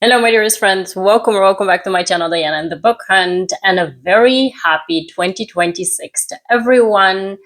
Hello, my dearest friends. Welcome back to my channel, Diana and the Book Hunt, and a very happy 2026 to everyone.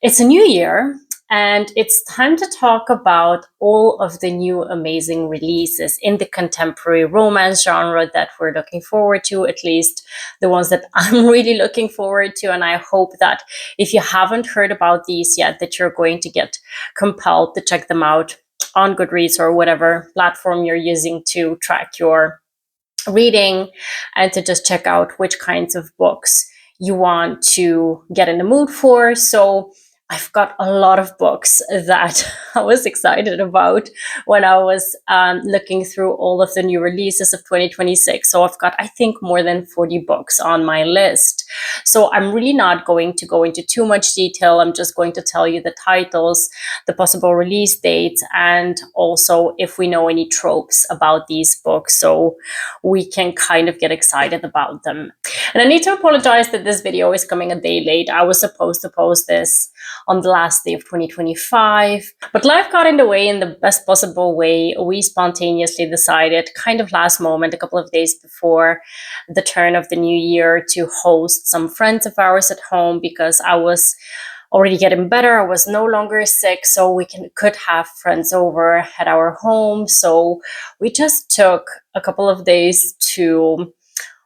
It's a new year, and it's time to talk about all of the new amazing releases in the contemporary romance genre that we're looking forward to, at least the ones that I'm really looking forward to. And I hope that if you haven't heard about these yet, that you're going to get compelled to check them out on Goodreads or whatever platform you're using to track your reading, and to just check out which kinds of books you want to get in the mood for. So I've got a lot of books that I was excited about when I was looking through all of the new releases of 2026. So I've got, I think, more than 40 books on my list. So I'm really not going to go into too much detail. I'm just going to tell you the titles, the possible release dates, and also if we know any tropes about these books, so we can kind of get excited about them. And I need to apologize that this video is coming a day late. I was supposed to post this on the last day of 2025, but life got in the way in the best possible way. We spontaneously decided, kind of last moment, a couple of days before the turn of the new year, to host some friends of ours at home because I was already getting better. I was no longer sick, so we could have friends over at our home. So we just took a couple of days to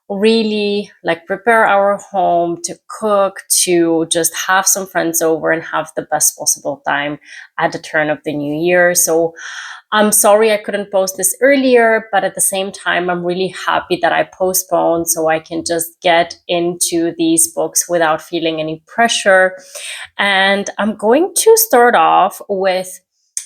really prepare our home, to cook, to just have some friends over and have the best possible time at the turn of the new year. So I'm sorry I couldn't post this earlier, but at the same time, I'm really happy that I postponed so I can just get into these books without feeling any pressure. And I'm going to start off with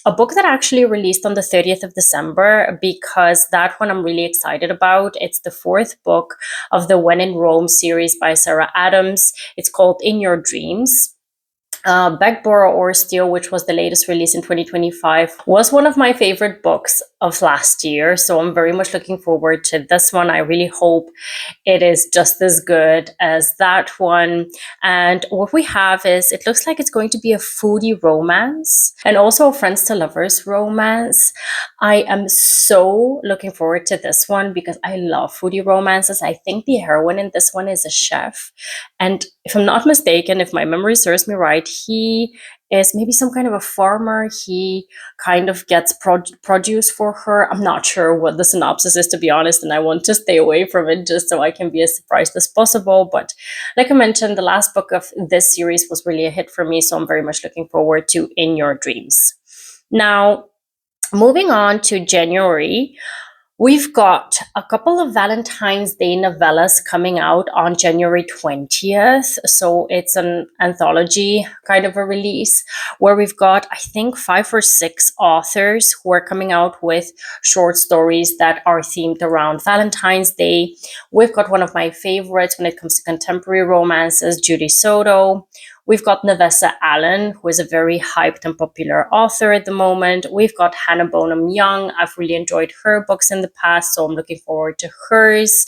a book that actually released on the 30th of December, because that one I'm really excited about. It's the fourth book of the When in Rome series by Sarah Adams. It's called In Your Dreams. Beg, Borrow, or Steal, which was the latest release in 2025, was one of my favorite books of last year. So I'm very much looking forward to this one. I really hope it is just as good as that one. And what we have is, it looks like it's going to be a foodie romance and also a friends to lovers romance. I am so looking forward to this one because I love foodie romances. I think the heroine in this one is a chef. And if I'm not mistaken, if my memory serves me right, he is maybe some kind of a farmer. He kind of gets produce for her. I'm not sure what the synopsis is, to be honest, and I want to stay away from it just so I can be as surprised as possible. But like I mentioned, the last book of this series was really a hit for me, so I'm very much looking forward to In Your Dreams. Now, moving on to January, we've got a couple of Valentine's Day novellas coming out on January 20th. So it's an anthology kind of a release where we've got, I think, 5 or 6 authors who are coming out with short stories that are themed around Valentine's Day. We've got one of my favorites when it comes to contemporary romances, Judy Soto. We've got Nevessa Allen, who is a very hyped and popular author at the moment. We've got Hannah Bonham Young. I've really enjoyed her books in the past, so I'm looking forward to hers.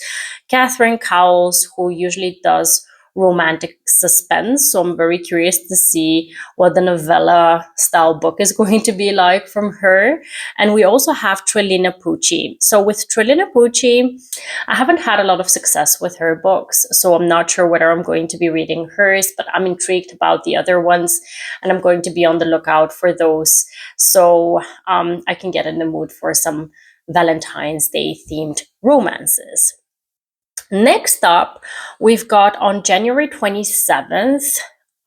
Catherine Cowles, who usually does romantic suspense, so I'm very curious to see what the novella style book is going to be like from her. And we also have Trilina Pucci. So with Trilina Pucci, I haven't had a lot of success with her books, so I'm not sure whether I'm going to be reading hers, but I'm intrigued about the other ones, and I'm going to be on the lookout for those, so I can get in the mood for some Valentine's Day themed romances. Next up, we've got on January 27th,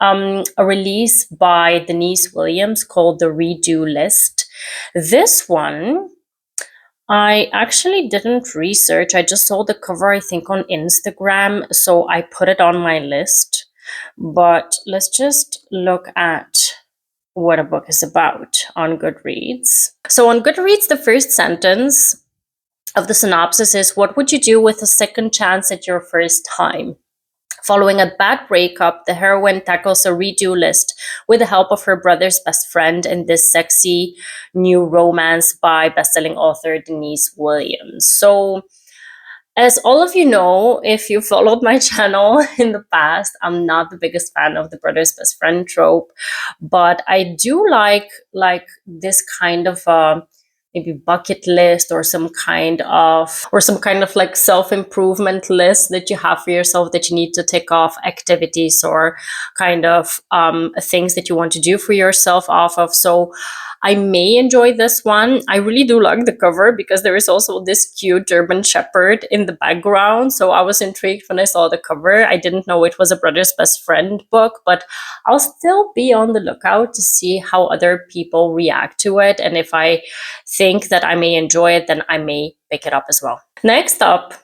a release by Denise Williams called The Redo List. This one, I actually didn't research. I just saw the cover, I think, on Instagram, so I put it on my list. But let's just look at what a book is about on Goodreads. So on Goodreads, the first sentence of the synopsis is, what would you do with a second chance at your first time? Following a bad breakup, the heroine tackles a redo list with the help of her brother's best friend in this sexy new romance by bestselling author Denise Williams. So, as all of you know, if you followed my channel in the past, I'm not the biggest fan of the brother's best friend trope, but I do like this kind of maybe bucket list or some kind of like self-improvement list that you have for yourself that you need to tick off, activities or kind of things that you want to do for yourself off of. So I may enjoy this one. I really do like the cover because there is also this cute German Shepherd in the background. So I was intrigued when I saw the cover. I didn't know it was a brother's best friend book, but I'll still be on the lookout to see how other people react to it. And if I think that I may enjoy it, then I may pick it up as well. Next up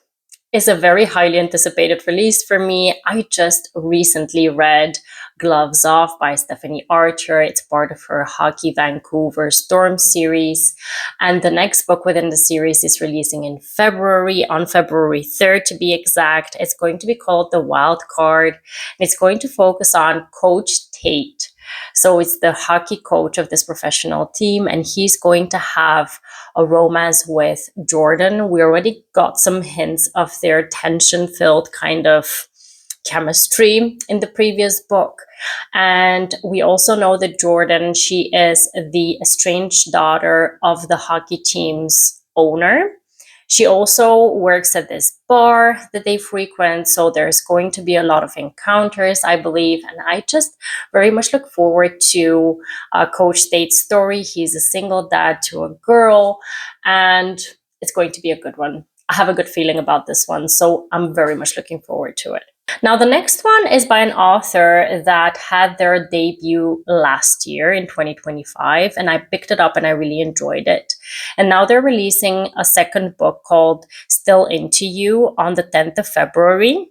is a very highly anticipated release for me. I just recently read Gloves Off by Stephanie Archer. It's part of her Hockey Vancouver Storm series. And the next book within the series is releasing in February, on February 3rd to be exact. It's going to be called The Wild Card. It's going to focus on Coach Tate. So it's the hockey coach of this professional team, and he's going to have a romance with Jordan. We already got some hints of their tension-filled kind of chemistry in the previous book. And we also know that Jordan, she is the estranged daughter of the hockey team's owner. She also works at this bar that they frequent, so there's going to be a lot of encounters, I believe, and I just very much look forward to Coach Tate's story. He's a single dad to a girl, and it's going to be a good one. I have a good feeling about this one, so I'm very much looking forward to it. Now, the next one is by an author that had their debut last year in 2025, and I picked it up and I really enjoyed it. And now they're releasing a second book called Still Into You on the 10th of February.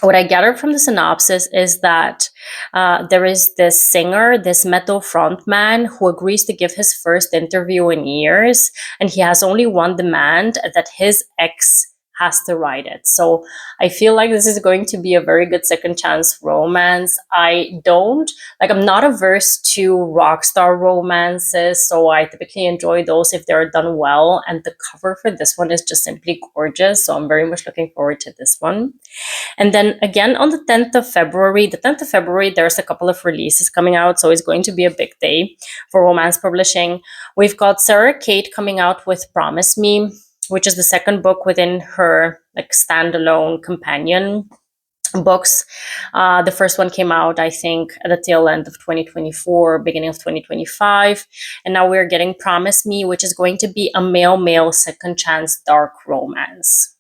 What I gathered from the synopsis is that there is this singer, this metal frontman, who agrees to give his first interview in years, and he has only one demand, that his ex has to write it. So I feel like this is going to be a very good second chance romance. I'm not averse to rock star romances, so I typically enjoy those if they're done well, and the cover for this one is just simply gorgeous, so I'm very much looking forward to this one. And then again on the 10th of February, there's a couple of releases coming out, so it's going to be a big day for romance publishing. We've got Sarah Kate coming out with Promise Me, which is the second book within her standalone companion books. The first one came out, I think, at the tail end of 2024, beginning of 2025. And now we're getting Promise Me, which is going to be a male-male second chance dark romance.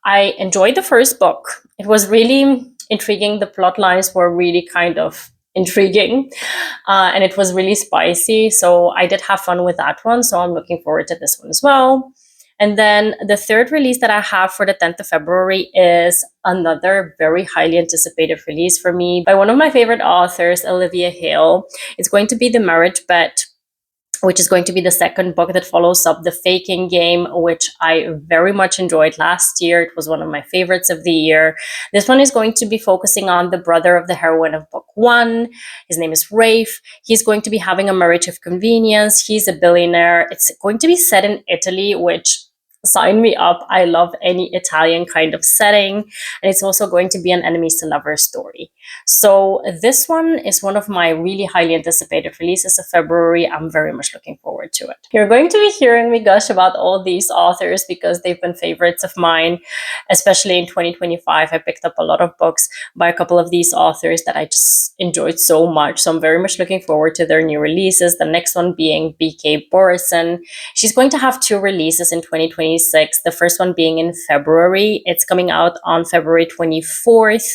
I enjoyed the first book. It was really intriguing. The plot lines were really kind of intriguing, and it was really spicy. So I did have fun with that one. So I'm looking forward to this one as well. And then the third release that I have for the 10th of February is another very highly anticipated release for me by one of my favorite authors, Olivia Hale. It's going to be The Marriage Bet, which is going to be the second book that follows up The Faking Game, which I very much enjoyed last year. It was one of my favorites of the year. This one is going to be focusing on the brother of the heroine of book one. His name is Rafe. He's going to be having a marriage of convenience. He's a billionaire. It's going to be set in Italy, which, sign me up. I love any Italian kind of setting. And it's also going to be an enemies to lovers story. So this one is one of my really highly anticipated releases of February. I'm very much looking forward to it. You're going to be hearing me gush about all these authors because they've been favorites of mine, especially in 2025. I picked up a lot of books by a couple of these authors that I just enjoyed so much. So I'm very much looking forward to their new releases. The next one being B.K. Borison. She's going to have two releases in 2026. The first one being in February. It's coming out on February 24th,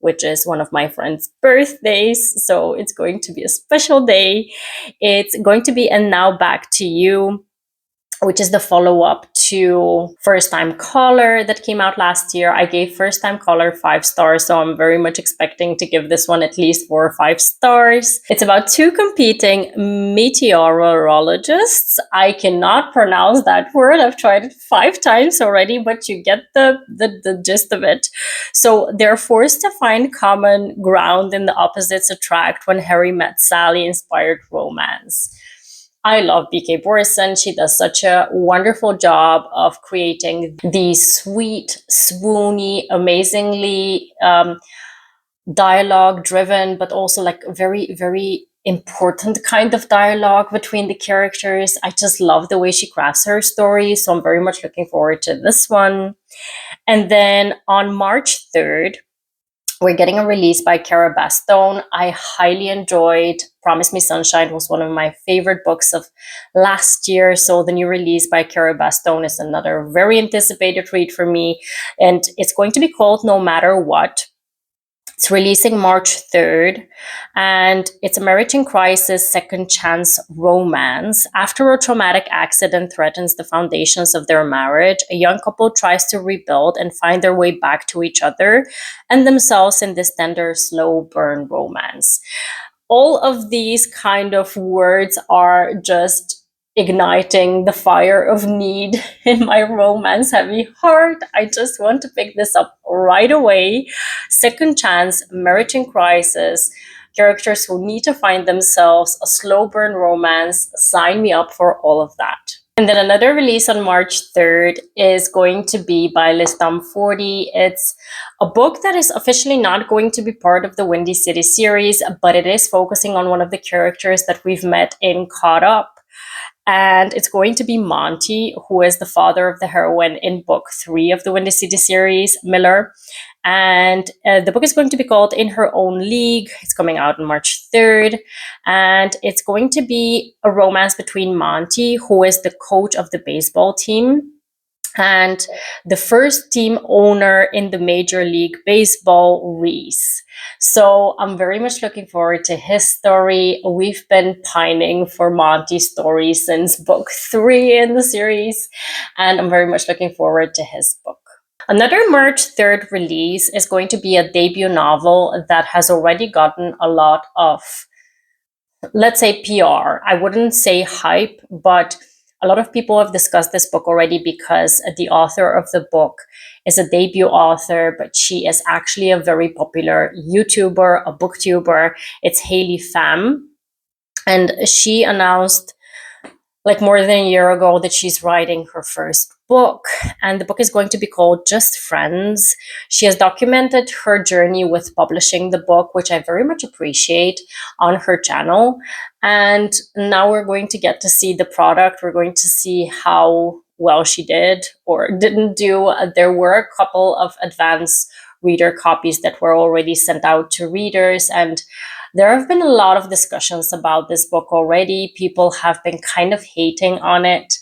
which is one of my friend's birthdays. So it's going to be a special day. It's going to be And Now Back to You, which is the follow-up to First Time Caller that came out last year. I gave First Time Caller 5 stars, so I'm very much expecting to give this one at least 4 or 5 stars. It's about two competing meteorologists. I cannot pronounce that word. I've tried it 5 times already, but you get the gist of it. So they're forced to find common ground in the opposites attract when Harry met Sally inspired romance. I love B.K. Borison. She does such a wonderful job of creating these sweet, swoony, amazingly dialogue-driven, but also like very, very important kind of dialogue between the characters. I just love the way she crafts her story, so I'm very much looking forward to this one. And then on March 3rd, we're getting a release by Cara Bastone. I highly enjoyed Promise Me Sunshine. It was one of my favorite books of last year. So the new release by Cara Bastone is another very anticipated read for me. And it's going to be called No Matter What. It's releasing March 3rd, and it's a marriage in crisis, second chance romance. After a traumatic accident threatens the foundations of their marriage, a young couple tries to rebuild and find their way back to each other and themselves in this tender, slow burn romance. All of these kind of words are just igniting the fire of need in my romance heavy heart. I just want to pick this up right away. Second chance, marriage in crisis, characters who need to find themselves, a slow burn romance. Sign me up for all of that. And then another release on March 3rd is going to be by Listam 40. It's a book that is officially not going to be part of the Windy City series, but it is focusing on one of the characters that we've met in Caught Up. And it's going to be Monty, who is the father of the heroine in book 3 of the Windy City series, Miller. And the book is going to be called In Her Own League. It's coming out on March 3rd. And it's going to be a romance between Monty, who is the coach of the baseball team, and the first team owner in the Major League Baseball, Reese. So I'm very much looking forward to his story. We've been pining for Monty's story since book 3 in the series, and I'm very much looking forward to his book. Another March 3rd release is going to be a debut novel that has already gotten a lot of, let's say, PR. I wouldn't say hype, but a lot of people have discussed this book already because the author of the book is a debut author, but she is actually a very popular YouTuber, a booktuber. It's Haley Pham. And she announced like more than a year ago that she's writing her first book, and the book is going to be called Just Friends. She has documented her journey with publishing the book, which I very much appreciate, on her channel. And now we're going to get to see the product. We're going to see how well she did or didn't do. There were a couple of advanced reader copies that were already sent out to readers, and there have been a lot of discussions about this book already. People have been kind of hating on it.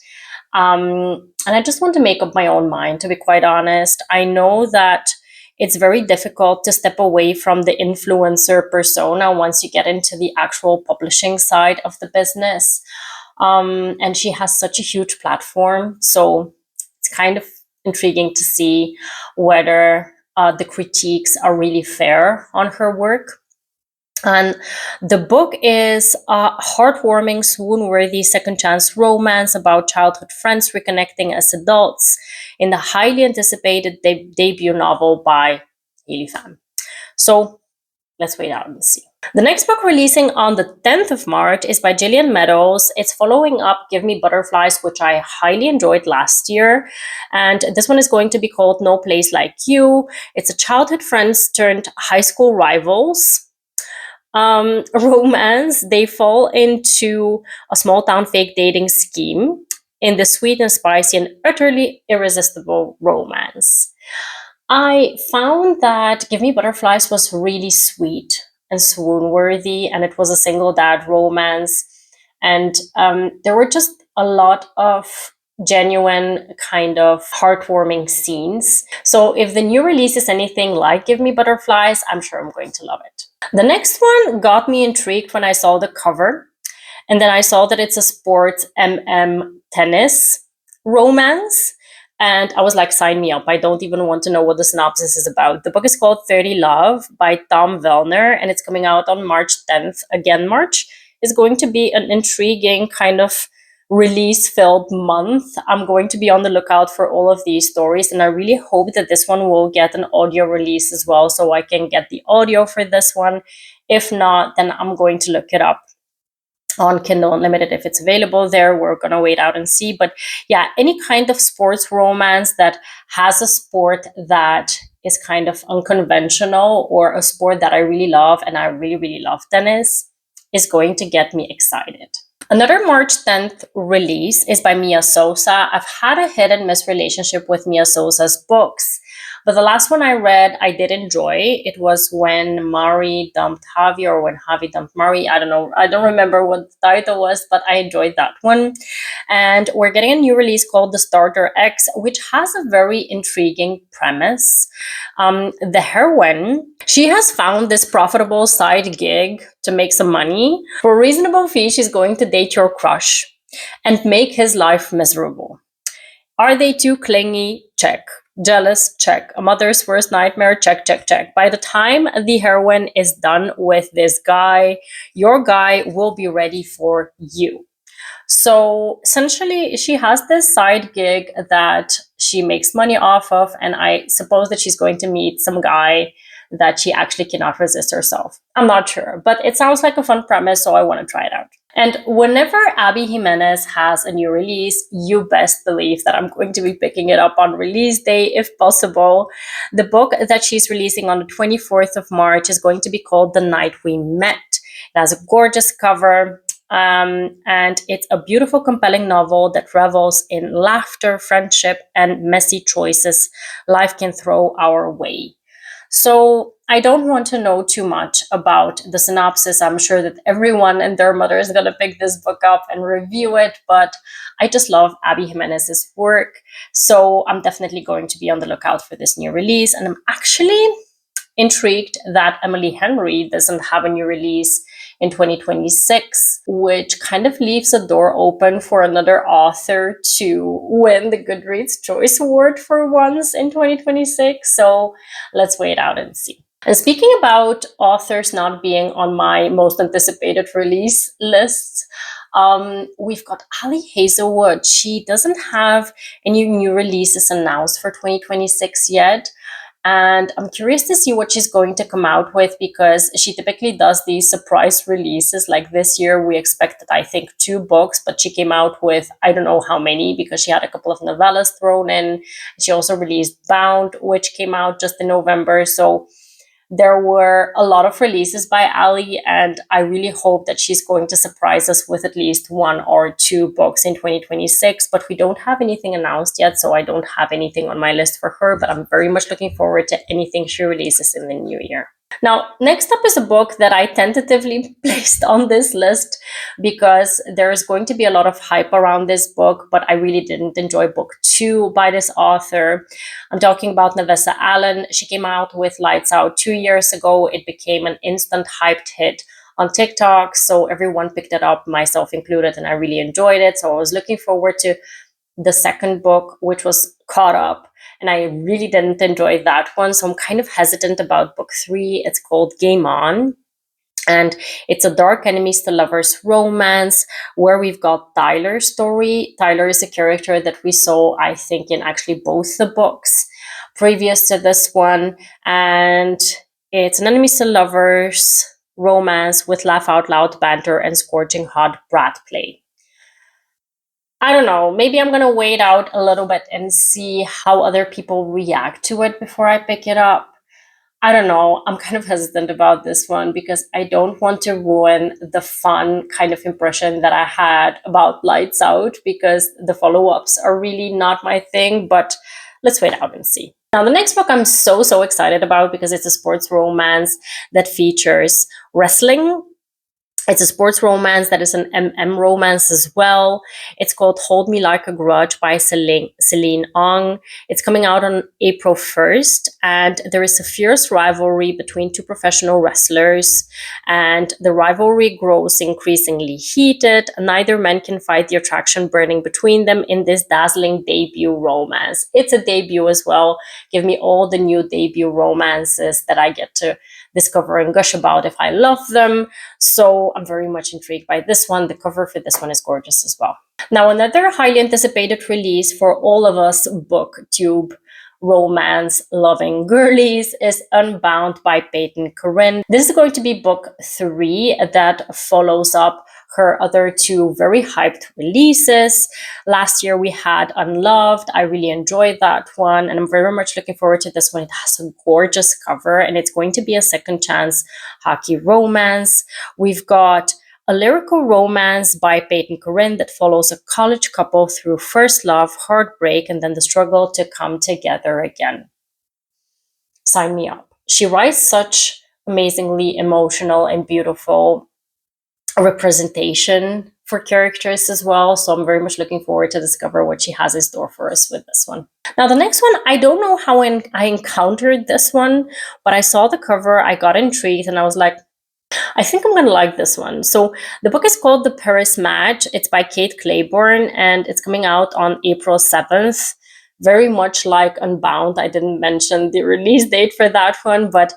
And I just want to make up my own mind, to be quite honest. I know that it's very difficult to step away from the influencer persona once you get into the actual publishing side of the business. And she has such a huge platform. So it's kind of intriguing to see whether the critiques are really fair on her work. And the book is a heartwarming, swoon-worthy second chance romance about childhood friends reconnecting as adults in the highly anticipated debut novel by Haley Pham. So let's wait out and see. The next book releasing on the 10th of March is by Gillian Meadows. It's following up Give Me Butterflies, which I highly enjoyed last year. And this one is going to be called No Place Like You. It's a childhood friends turned high school rivals romance. They fall into a small town fake dating scheme in the sweet and spicy and utterly irresistible romance. I found that Give Me Butterflies was really sweet and swoon worthy, and it was a single dad romance. And there were just a lot of genuine kind of heartwarming scenes. So if the new release is anything like Give Me Butterflies, I'm sure I'm going to love it. The next one got me intrigued when I saw the cover, and then I saw that it's a sports tennis romance, and I was like, sign me up. I don't even want to know what the synopsis is about. The book is called 30 Love by Tom Vellner, and it's coming out on March 10th. Again, March is going to be an intriguing kind of release-filled month. I'm going to be on the lookout for all of these stories, and I really hope that this one will get an audio release as well, so I can get the audio for this one. If not, then I'm going to look it up on Kindle Unlimited if it's available there. We're gonna wait out and see. But yeah, any kind of sports romance that has a sport that is kind of unconventional, or a sport that I really love, and I really, really love tennis, is going to get me excited. Another March 10th release is by Mia Sosa. I've had a hit and miss relationship with Mia Sosa's books, but the last one I read, I did enjoy. It was When Mari Dumped Javi, or When Javi Dumped Mari. I don't know. I don't remember what the title was, but I enjoyed that one. And we're getting a new release called The Starter X, which has a very intriguing premise. The heroine, she has found this profitable side gig to make some money. For a reasonable fee, she's going to date your crush and make his life miserable. Are they too clingy? Check. Jealous? Check. A mother's worst nightmare? Check, check, check. By the time the heroine is done with this guy, your guy will be ready for you. So essentially, she has this side gig that she makes money off of, and I suppose that she's going to meet some guy that she actually cannot resist herself. I'm not sure, but it sounds like a fun premise, so I want to try it out. And whenever Abby Jimenez has a new release, you best believe that I'm going to be picking it up on release day if possible. The book that she's releasing on the 24th of March is going to be called The Night We Met. It has a gorgeous cover. And it's a beautiful, compelling novel that revels in laughter, friendship, and messy choices life can throw our way. So I don't want to know too much about the synopsis. I'm sure that everyone and their mother is going to pick this book up and review it, but I just love Abby Jimenez's work. So I'm definitely going to be on the lookout for this new release. And I'm actually intrigued that Emily Henry doesn't have a new release in 2026, which kind of leaves a door open for another author to win the Goodreads Choice Award for once in 2026. So let's wait out and see. And speaking about authors not being on my most anticipated release lists, we've got Ali Hazelwood. She doesn't have any new releases announced for 2026 yet. And I'm curious to see what she's going to come out with, because she typically does these surprise releases. Like this year, we expected, I think, 2 books, but she came out with I don't know how many, because she had a couple of novellas thrown in. She also released Bound, which came out just in November. So there were a lot of releases by Ali, and I really hope that she's going to surprise us with at least 1 or 2 books in 2026. But we don't have anything announced yet, so I don't have anything on my list for her, but I'm very much looking forward to anything she releases in the new year. Now, next up is a book that I tentatively placed on this list because there is going to be a lot of hype around this book, but I really didn't enjoy book 2 by this author. I'm talking about Nevessa Allen. She came out with Lights Out 2 years ago. It became an instant hyped hit on TikTok, so everyone picked it up, myself included, and I really enjoyed it. So I was looking forward to the second book, which was Caught Up, and I really didn't enjoy that one. So I'm kind of hesitant about book 3. It's called Game On. And it's a dark enemies to lovers romance where we've got Tyler's story. Tyler is a character that we saw, I think, in actually both the books previous to this one. And it's an enemies to lovers romance with laugh out loud banter and scorching hot brat play. I don't know, maybe I'm gonna wait out a little bit and see how other people react to it before I pick it up. I don't know, I'm kind of hesitant about this one because I don't want to ruin the fun kind of impression that I had about Lights Out, because the follow-ups are really not my thing, but let's wait out and see. Now, the next book I'm so excited about because it's a sports romance that features wrestling. It's a sports romance that is an MM romance as well. It's called Hold Me Like a Grudge by Celine Ong. It's coming out on April 1st, and there is a fierce rivalry between 2 professional wrestlers, and the rivalry grows increasingly heated. Neither man can fight the attraction burning between them in this dazzling debut romance. It's a debut as well. Give me all the new debut romances that I get to discover and gush about if I love them. So I'm very much intrigued by this one. The cover for this one is gorgeous as well. Now, another highly anticipated release for all of us booktube romance loving girlies is Unbound by Peyton Corinne. This is going to be book 3 that follows up her other 2 very hyped releases. Last year we had Unloved. I really enjoyed that one, and I'm very much looking forward to this one. It has a gorgeous cover, and it's going to be a second chance hockey romance. We've got a lyrical romance by Peyton Corinne that follows a college couple through first love, heartbreak, and then the struggle to come together again. Sign me up. She writes such amazingly emotional and beautiful representation for characters as well. So I'm very much looking forward to discover what she has in store for us with this one. Now, the next one, I don't know how I encountered this one, but I saw the cover, I got intrigued, and I was like, I think I'm going to like this one. So the book is called The Paris Match. It's by Kate Clayborn, and it's coming out on April 7th. Very much like Unbound. I didn't mention the release date for that one, but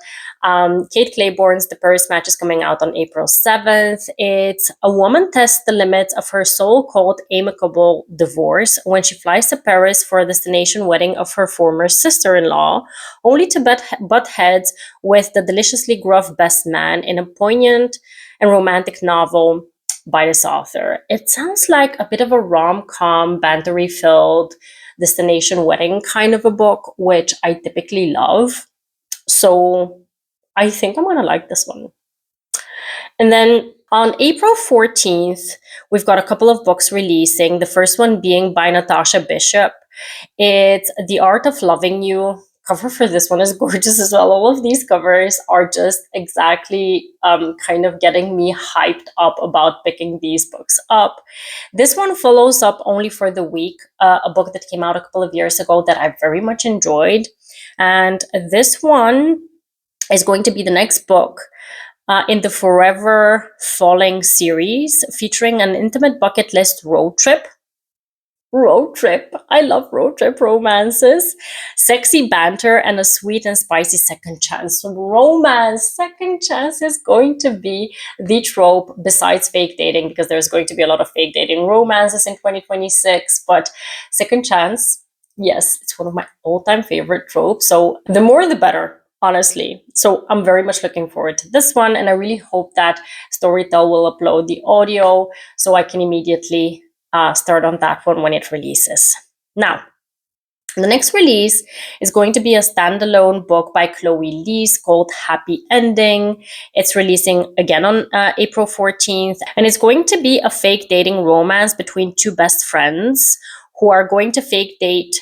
Kate Clayborn's The Paris Match is coming out on April 7th. It's a woman tests the limits of her so-called amicable divorce when she flies to Paris for a destination wedding of her former sister-in-law, only to butt heads with the deliciously gruff best man in a poignant and romantic novel by this author. It sounds like a bit of a rom-com, bantery-filled destination wedding kind of a book, which I typically love. So I think I'm going to like this one. And then on April 14th, we've got a couple of books releasing. The first one being by Natasha Bishop. It's The Art of Loving You. Cover for this one is gorgeous as well. All of these covers are just exactly kind of getting me hyped up about picking these books up. This one follows up Only for the Week, a book that came out a couple of years ago that I very much enjoyed. And this one is going to be the next book in the Forever Falling series, featuring an intimate bucket list road trip. I love road trip romances, sexy banter, and a sweet and spicy second chance romance. Second chance is going to be the trope besides fake dating, because there's going to be a lot of fake dating romances in 2026. But second chance, yes, it's one of my all-time favorite tropes. So the more the better, honestly. So I'm very much looking forward to this one, and I really hope that Storytel will upload the audio so I can immediately start on that one when it releases. Now, the next release is going to be a standalone book by Chloe Lees called Happy Ending. It's releasing again on April 14th, and it's going to be a fake dating romance between two best friends who are going to fake date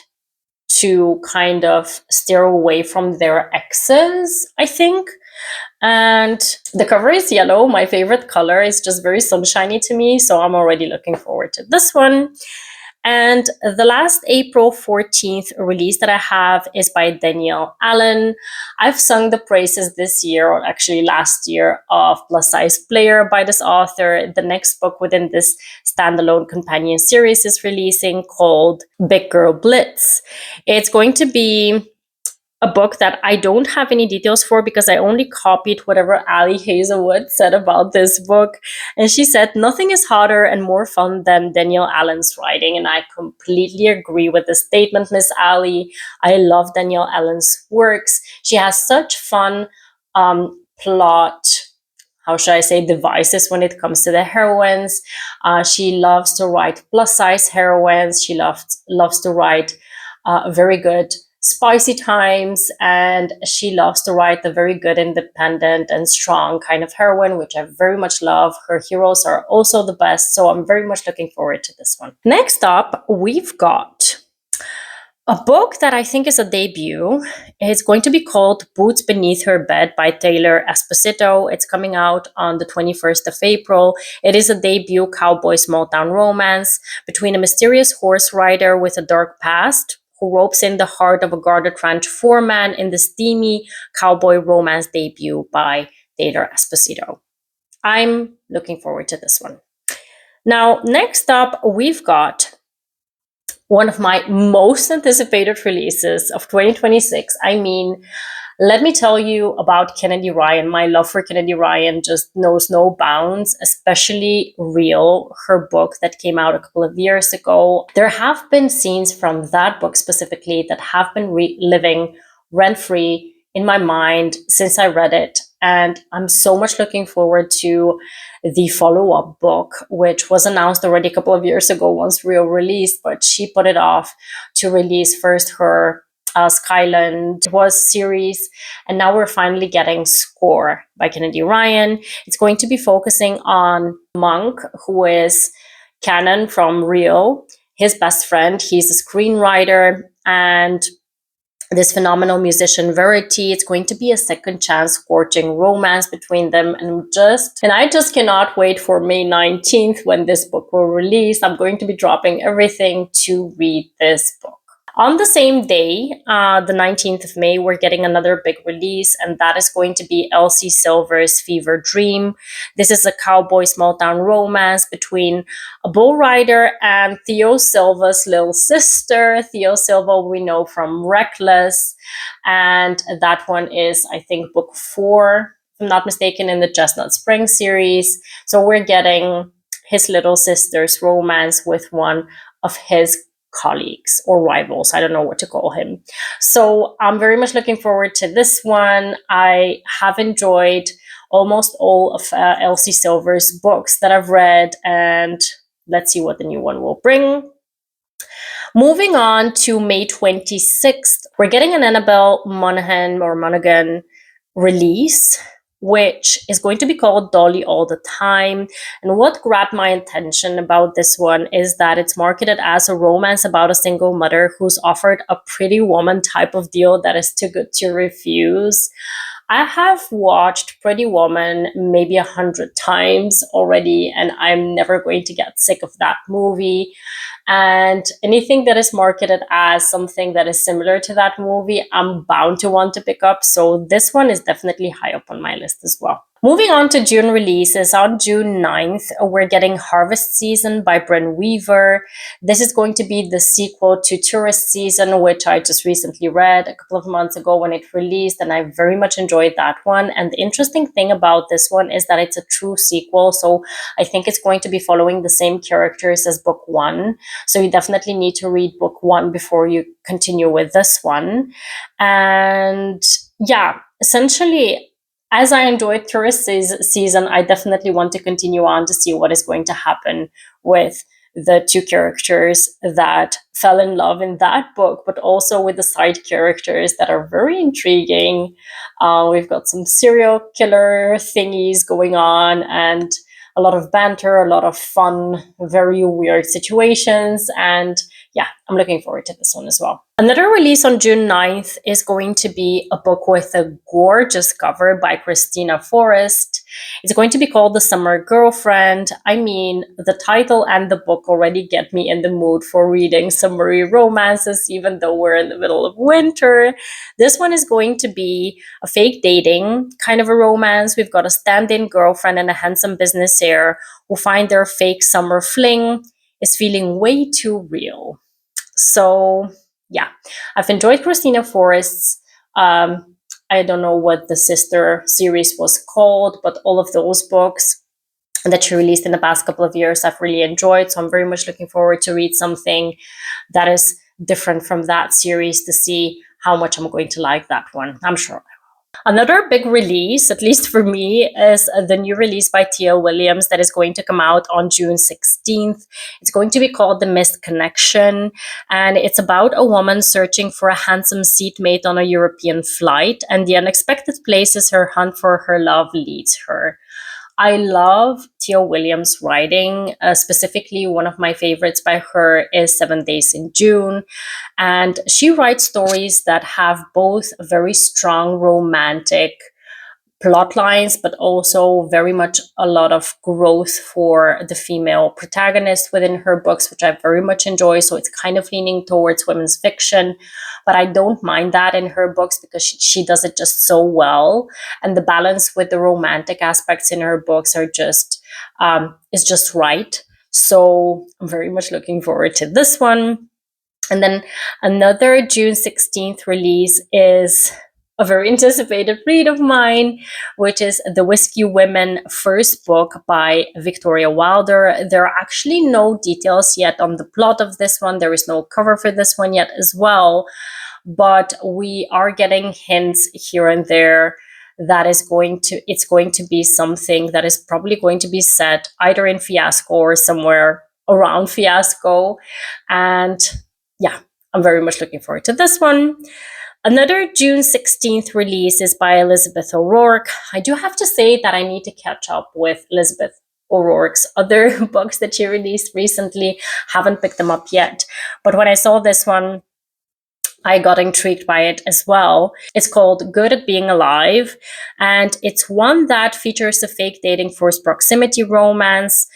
to kind of steer away from their exes, I think. And the cover is yellow. My favorite color is just very sunshiny to me, so I'm already looking forward to this one. And the last April 14th release that I have is by Danielle Allen. I've sung the praises this year, or actually last year, of Plus Size Player by this author. The next book within this standalone companion series is releasing, called Big Girl Blitz. It's going to be a book that I don't have any details for, because I only copied whatever Ali Hazelwood said about this book. And she said, nothing is hotter and more fun than Danielle Allen's writing. And I completely agree with the statement, Miss Ali. I love Danielle Allen's works. She has such fun plot, how should I say, devices when it comes to the heroines. She loves to write plus size heroines. She loves to write very good spicy times, and she loves to write the very good, independent, and strong kind of heroine, which I very much love. Her heroes are also the best, so I'm very much looking forward to this one. Next up, we've got a book that I think is a debut. It's going to be called Boots Beneath Her Bed by Taylor Esposito. It's coming out on the 21st of April. It is a debut cowboy small town romance between a mysterious horse rider with a dark past who ropes in the heart of a guarded ranch foreman in the steamy cowboy romance debut by Taylor Esposito. I'm looking forward to this one. Now, next up, we've got one of my most anticipated releases of 2026. I mean, let me tell you about Kennedy Ryan. My love for Kennedy Ryan just knows no bounds, especially Real, her book that came out a couple of years ago. There have been scenes from that book specifically that have been living rent-free in my mind since I read it. And I'm so much looking forward to the follow-up book, which was announced already a couple of years ago once Real released, but she put it off to release first her Skyland was series, and now we're finally getting Score by Kennedy Ryan. It's going to be focusing on Monk, who is Canon from Rio, his best friend. He's a screenwriter, and this phenomenal musician Verity. It's going to be a second chance scorching romance between them, and I just cannot wait for May 19th when this book will release. I'm going to be dropping everything to read this book. On the same day, the 19th of May, we're getting another big release, and that is going to be Elsie Silver's Fever Dream. This is a cowboy small town romance between a bull rider and Theo Silva's little sister. Theo Silva we know from Reckless, and that one is, I think, book 4, if I'm not mistaken, in the Chestnut Spring series. So we're getting his little sister's romance with one of his colleagues or rivals. I don't know what to call him. So I'm very much looking forward to this one. I have enjoyed almost all of Elsie Silver's books that I've read, and let's see what the new one will bring. Moving on to May 26th, we're getting an Annabelle Monaghan release, which is going to be called Dolly All the Time. And what grabbed my attention about this one is that it's marketed as a romance about a single mother who's offered a Pretty Woman type of deal that is too good to refuse. I have watched Pretty Woman maybe 100 times already, and I'm never going to get sick of that movie. And anything that is marketed as something that is similar to that movie, I'm bound to want to pick up. So this one is definitely high up on my list as well. Moving on to June releases, on June 9th, we're getting Harvest Season by Bryn Weaver. This is going to be the sequel to Tourist Season, which I just recently read a couple of months ago when it released, and I very much enjoyed that one. And the interesting thing about this one is that it's a true sequel, so I think it's going to be following the same characters as book 1. So you definitely need to read book 1 before you continue with this one. And yeah, essentially, as I enjoyed Tourist Season, I definitely want to continue on to see what is going to happen with the two characters that fell in love in that book, but also with the side characters that are very intriguing. We've got some serial killer thingies going on, and a lot of banter, a lot of fun, very weird situations. And yeah, I'm looking forward to this one as well. Another release on June 9th is going to be a book with a gorgeous cover by Christina Forrest. It's going to be called The Summer Girlfriend. I mean, the title and the book already get me in the mood for reading summery romances, even though we're in the middle of winter. This one is going to be a fake dating kind of a romance. We've got a stand-in girlfriend and a handsome business heir who find their fake summer fling is feeling way too real. So yeah, I've enjoyed Christina Forrest's, I don't know what the sister series was called, but all of those books that she released in the past couple of years I've really enjoyed. So I'm very much looking forward to read something that is different from that series to see how much I'm going to like that one. I'm sure. Another big release, at least for me, is the new release by Tia Williams that is going to come out on June 16th. It's going to be called The Missed Connection, and it's about a woman searching for a handsome seatmate on a European flight, and the unexpected places her hunt for her love leads her. I love Tia Williams' writing. Specifically, one of my favorites by her is 7 Days in June. And she writes stories that have both very strong romantic plot lines, but also very much a lot of growth for the female protagonist within her books, which I very much enjoy. So it's kind of leaning towards women's fiction, but I don't mind that in her books because she does it just so well. And the balance with the romantic aspects in her books are just is just right. So I'm very much looking forward to this one. And then another June 16th release is a very anticipated read of mine, which is The Whiskey Women first book by Victoria Wilder. There are actually no details yet on the plot of this one. There is no cover for this one yet as well, but we are getting hints here and there that it's going to be something that is probably going to be set either in Fiasco or somewhere around Fiasco. And yeah, I'm very much looking forward to this one. Another June 16th release is by Elizabeth O'Rourke. I do have to say that I need to catch up with Elizabeth O'Rourke's other books that she released recently. Haven't picked them up yet. But when I saw this one, I got intrigued by it as well. It's called Good at Being Alive, and it's one that features a fake dating forced proximity romance,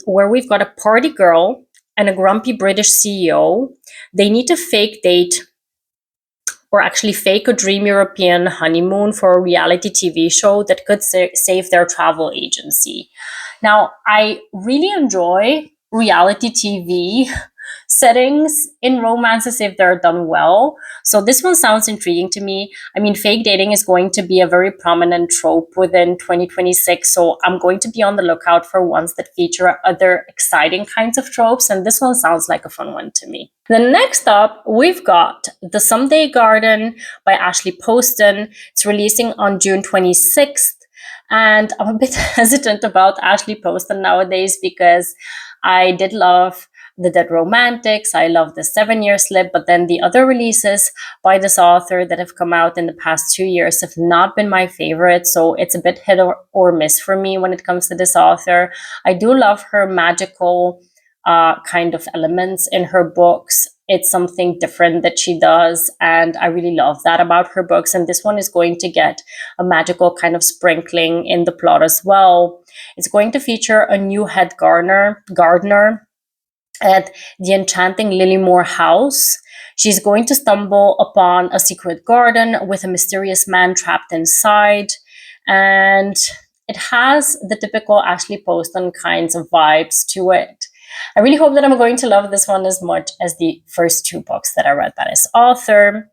where we've got a party girl and a grumpy British CEO. They need to fake date, or actually fake a dream European honeymoon for a reality TV show that could save their travel agency. Now, I really enjoy reality TV settings in romances if they're done well. So this one sounds intriguing to me. I mean, fake dating is going to be a very prominent trope within 2026. So I'm going to be on the lookout for ones that feature other exciting kinds of tropes. And this one sounds like a fun one to me. Then next up, we've got The Someday Garden by Ashley Poston. It's releasing on June 26th. And I'm a bit hesitant about Ashley Poston nowadays because I did love The Dead Romantics. I love The 7-Year Slip, but then the other releases by this author that have come out in the past 2 years have not been my favorite. So it's a bit hit or miss for me when it comes to this author. I do love her magical kind of elements in her books. It's something different that she does, and I really love that about her books. And this one is going to get a magical kind of sprinkling in the plot as well. It's going to feature a new head gardener at the enchanting Lilymore house. She's going to stumble upon a secret garden with a mysterious man trapped inside, and it has the typical Ashley Poston kinds of vibes to it. I really hope that I'm going to love this one as much as the first 2 books that I read by this author.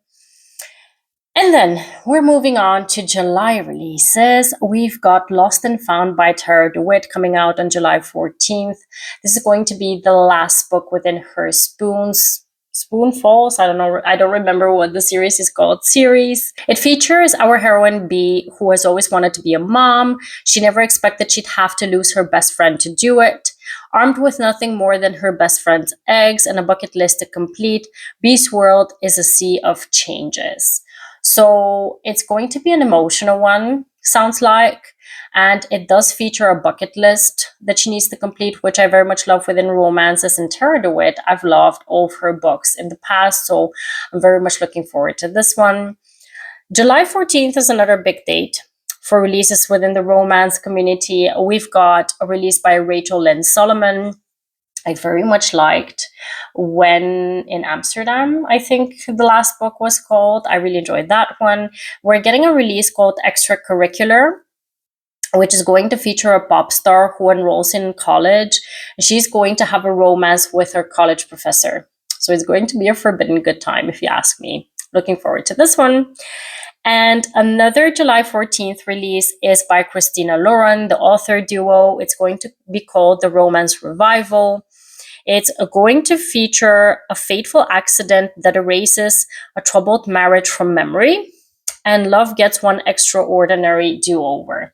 And then we're moving on to July releases. We've got Lost and Found by Tara DeWitt coming out on July 14th. This is going to be the last book within her Spoonfalls. I don't know. I don't remember what the series is called. It features our heroine Bee, who has always wanted to be a mom. She never expected she'd have to lose her best friend to do it. Armed with nothing more than her best friend's eggs and a bucket list to complete, Bee's world is a sea of changes. So it's going to be an emotional one, sounds like. And it does feature a bucket list that she needs to complete, which I very much love within romances. And Tara DeWitt, I've loved all of her books in the past, so I'm very much looking forward to this one. July 14th is another big date for releases within the romance community. We've got a release by Rachel Lynn Solomon. I very much liked When in Amsterdam, I think the last book was called. I really enjoyed that one. We're getting a release called Extracurricular, which is going to feature a pop star who enrolls in college. She's going to have a romance with her college professor. So it's going to be a forbidden good time, if you ask me. Looking forward to this one. And another July 14th release is by Christina Lauren, the author duo. It's going to be called The Romance Revival. It's going to feature a fateful accident that erases a troubled marriage from memory, and love gets one extraordinary do-over.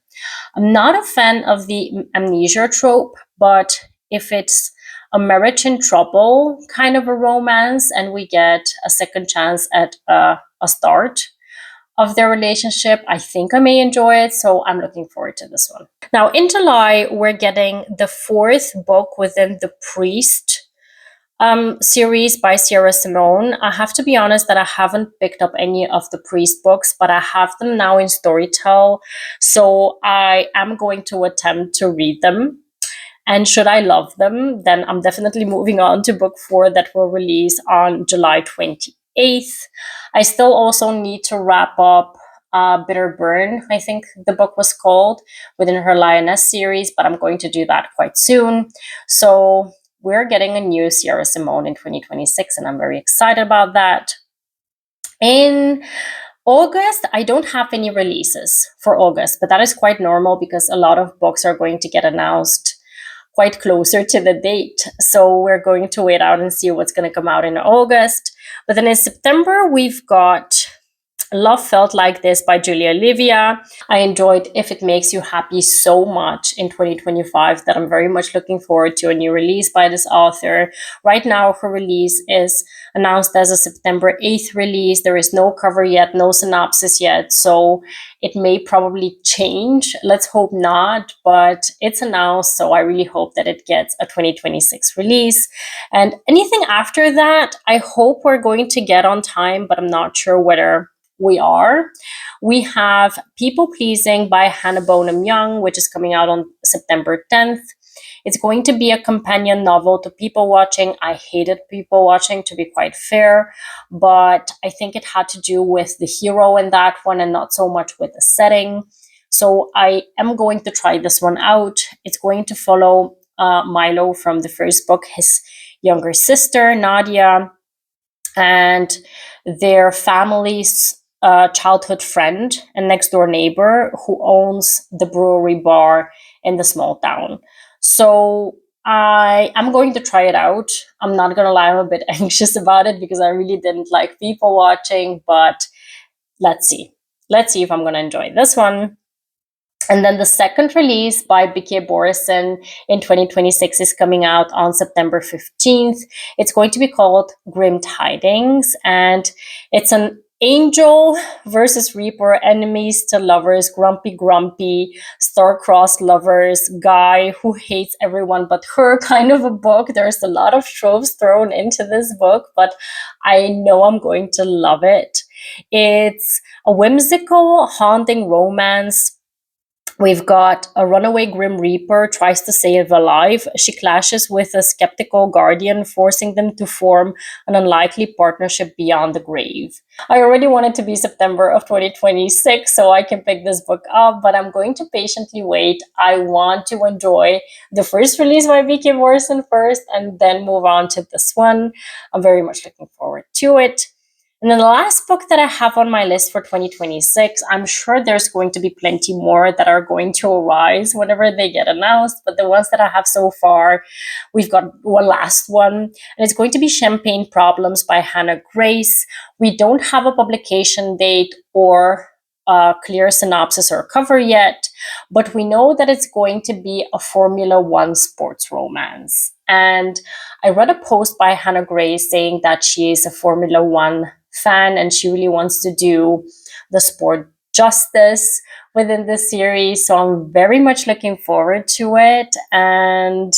I'm not a fan of the amnesia trope, but if it's a marriage in trouble kind of a romance and we get a second chance at a start of their relationship, I think I may enjoy it. So I'm looking forward to this one. Now in July, we're getting the 4th book within the Priest series by Sierra Simone. I have to be honest that I haven't picked up any of the Priest books, but I have them now in Storytel. So I am going to attempt to read them. And should I love them, then I'm definitely moving on to book 4 that will release on July 28th. I still also need to wrap up Bitter Burn, I think the book was called, within her Lioness series, but I'm going to do that quite soon. So we're getting a new Sierra Simone in 2026, and I'm very excited about that. In August, I don't have any releases for August, but that is quite normal because a lot of books are going to get announced quite closer to the date. So we're going to wait out and see what's going to come out in August. But then in September, we've got Love Felt Like This by Julia Olivia. I enjoyed If It Makes You Happy so much in 2025 that I'm very much looking forward to a new release by this author. Right now, her release is announced as a September 8th release. There is no cover yet, no synopsis yet, so it may probably change. Let's hope not, but it's announced, so I really hope that it gets a 2026 release. And anything after that, I hope we're going to get on time, but I'm not sure whether we are. We have People Pleasing by Hannah Bonham Young, which is coming out on September 10th. It's going to be a companion novel to People Watching. I hated People Watching, to be quite fair, but I think it had to do with the hero in that one and not so much with the setting. So I am going to try this one out. It's going to follow Milo from the first book, his younger sister, Nadia, and their family's childhood friend and next door neighbor who owns the brewery bar in the small town. So I am going to try it out. I'm not gonna lie, I'm a bit anxious about it because I really didn't like People Watching, but let's see. Let's see if I'm gonna enjoy this one. And then the second release by B.K. Borison in 2026 is coming out on September 15th. It's going to be called Grim Tidings, and it's an angel versus reaper, enemies to lovers, grumpy, star-crossed lovers, guy who hates everyone but her kind of a book. There's a lot of tropes thrown into this book, but I know I'm going to love it. It's a whimsical, haunting romance. We've got a runaway Grim Reaper tries to save a life. She clashes with a skeptical guardian, forcing them to form an unlikely partnership beyond the grave. I already want it to be September of 2026 so I can pick this book up, but I'm going to patiently wait. I want to enjoy the first release by B.K. Morrison first and then move on to this one. I'm very much looking forward to it. And then the last book that I have on my list for 2026, I'm sure there's going to be plenty more that are going to arise whenever they get announced. But the ones that I have so far, we've got one last one, and it's going to be Champagne Problems by Hannah Grace. We don't have a publication date or a clear synopsis or cover yet, but we know that it's going to be a Formula One sports romance. And I read a post by Hannah Grace saying that she is a Formula One fan and she really wants to do the sport justice within the series. So I'm very much looking forward to it. And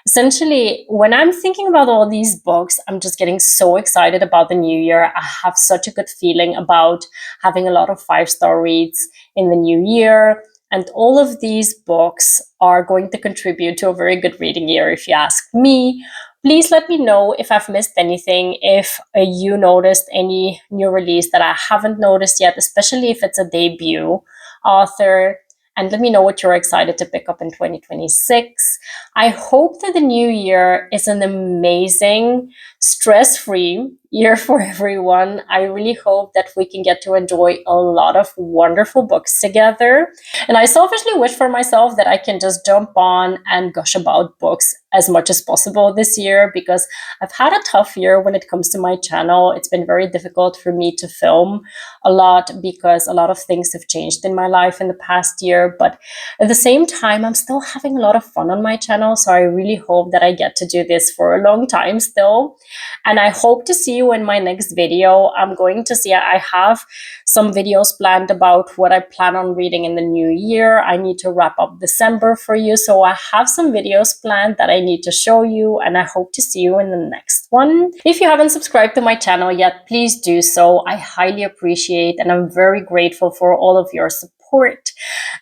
essentially, when I'm thinking about all these books, I'm just getting so excited about the new year. I have such a good feeling about having a lot of 5-star reads in the new year. And all of these books are going to contribute to a very good reading year, if you ask me. Please let me know if I've missed anything, if you noticed any new release that I haven't noticed yet, especially if it's a debut author. And let me know what you're excited to pick up in 2026. I hope that the new year is an amazing, stress-free year for everyone. I really hope that we can get to enjoy a lot of wonderful books together. And I selfishly wish for myself that I can just jump on and gush about books as much as possible this year, because I've had a tough year when it comes to my channel. It's been very difficult for me to film a lot because a lot of things have changed in my life in the past year. But at the same time, I'm still having a lot of fun on my channel. So I really hope that I get to do this for a long time still. And I hope to see you in my next video. I'm going to see, I have some videos planned about what I plan on reading in the new year. I need to wrap up December for you. So I have some videos planned that I need to show you, and I hope to see you in the next one. If you haven't subscribed to my channel yet, please do so. I highly appreciate and I'm very grateful for all of your support.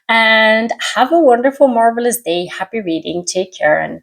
And have a wonderful, marvelous day. Happy reading. Take care and